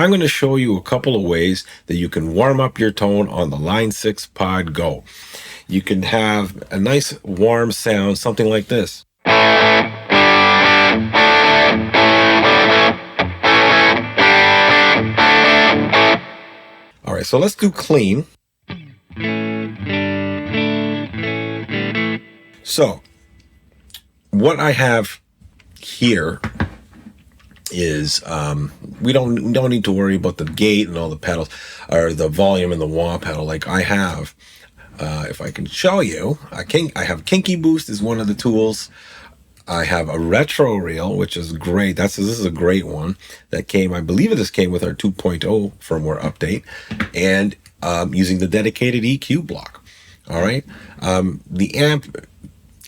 I'm going to show you a couple of ways that you can warm up your tone on the Line 6 Pod Go. You can have a nice warm sound, something like this. All right, so let's do clean. So what I have here is we don't need to worry about the gate and all the pedals or the volume and the wah pedal like I have. If I can show you, I have Kinky Boost is one of the tools. I have a retro reel, which is great. This is a great one that came, I believe this came with our 2.0 firmware update, and using the dedicated EQ block. All right. The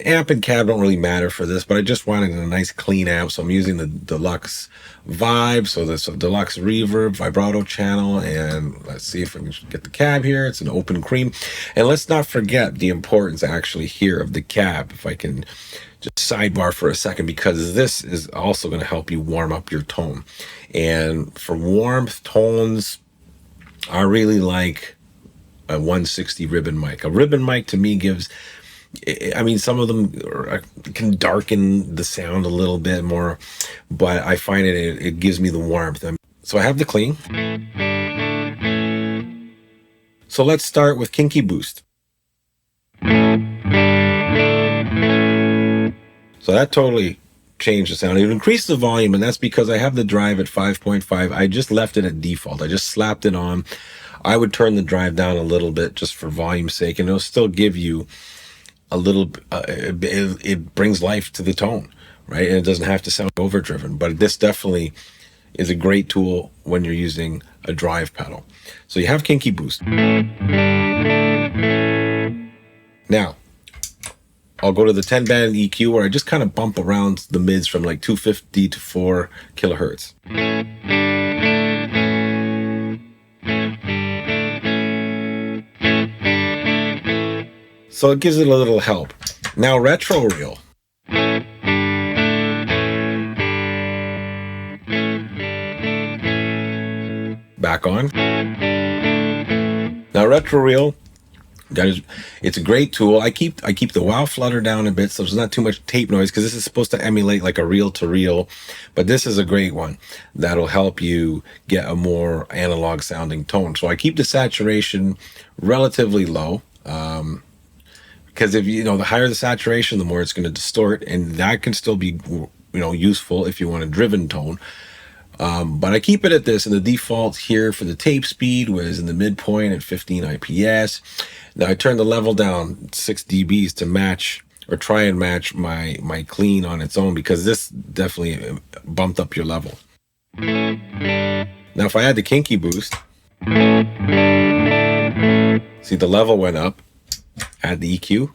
amp and cab don't really matter for this, but I just wanted a nice clean amp, so I'm using the Deluxe Vibe. So this Deluxe Reverb vibrato channel, and let's see if I can get the cab here. It's an open cream, and let's not forget the importance actually here of the cab. If I can just sidebar for a second, because this is also going to help you warm up your tone. And for warmth tones, I really like a 160 ribbon mic. A ribbon mic to me gives, I mean, some of them can darken the sound a little bit more, but I find it gives me the warmth. So I have the clean. So let's start with Kinky Boost. So that totally changed the sound. It increased the volume, and that's because I have the drive at 5.5. I just left it at default. I just slapped it on. I would turn the drive down a little bit just for volume's sake, and it'll still give you a little, it brings life to the tone, right? And it doesn't have to sound overdriven, but this definitely is a great tool when you're using a drive pedal. So you have Kinky Boost. Now, I'll go to the 10-band EQ, where I just kind of bump around the mids from like 250 to 4 kilohertz. So it gives it a little help. Now, retro reel. Back on. Now, retro reel, guys, it's a great tool. I keep the wow flutter down a bit, so there's not too much tape noise, because this is supposed to emulate like a reel to reel, but this is a great one that'll help you get a more analog sounding tone. So I keep the saturation relatively low, because if the higher the saturation, the more it's going to distort, and that can still be useful if you want a driven tone. But I keep it at this, and the default here for the tape speed was in the midpoint at 15 IPS. Now I turn the level down 6 dBs to match, or try and match my clean on its own, because this definitely bumped up your level. Now if I add the Kinky Boost, see the level went up. Add the EQ.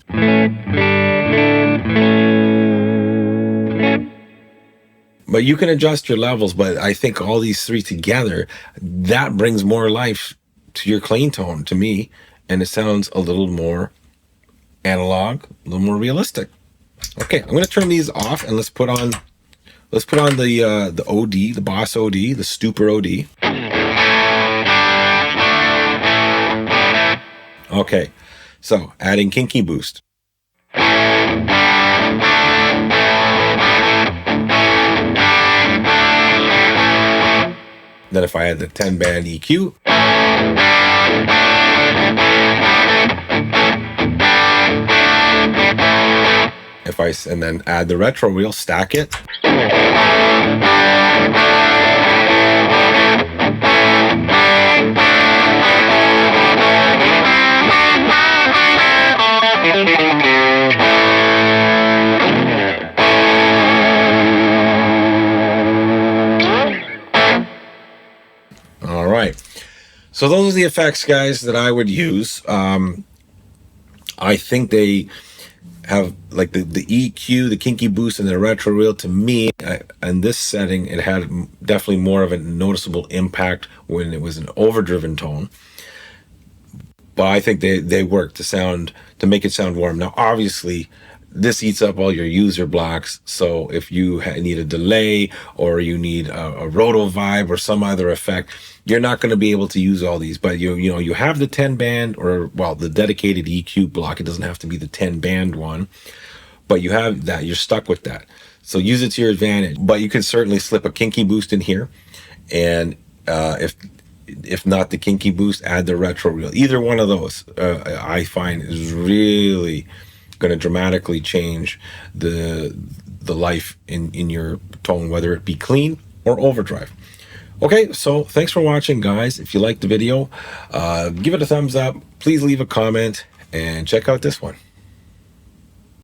But you can adjust your levels, but I think all these three together, that brings more life to your clean tone to me, and it sounds a little more analog, a little more realistic. Okay, I'm going to turn these off, and let's put on the OD, the Boss OD, the Stupor OD. Okay, so adding Kinky Boost. Then if I add the 10-band EQ, and then add the retro reel, stack it. All right. So those are the effects, guys, that I would use. I think they have like the EQ, the Kinky Boost, and the retro reel. To me, in this setting, it had definitely more of a noticeable impact when it was an overdriven tone. But I think they work to make it sound warm. Now, obviously, this eats up all your user blocks. So if you need a delay, or you need a roto vibe or some other effect, you're not going to be able to use all these. But you know, you have the 10 band, or well, the dedicated EQ block. It doesn't have to be the 10 band one, but you have that. You're stuck with that. So use it to your advantage. But you can certainly slip a Kinky Boost in here, and if not the Kinky Boost, add the retro reel. Either one of those, I find, is really going to dramatically change the life in your tone, whether it be clean or overdrive. Okay, so thanks for watching, guys. If you liked the video, give it a thumbs up. Please leave a comment and check out this one.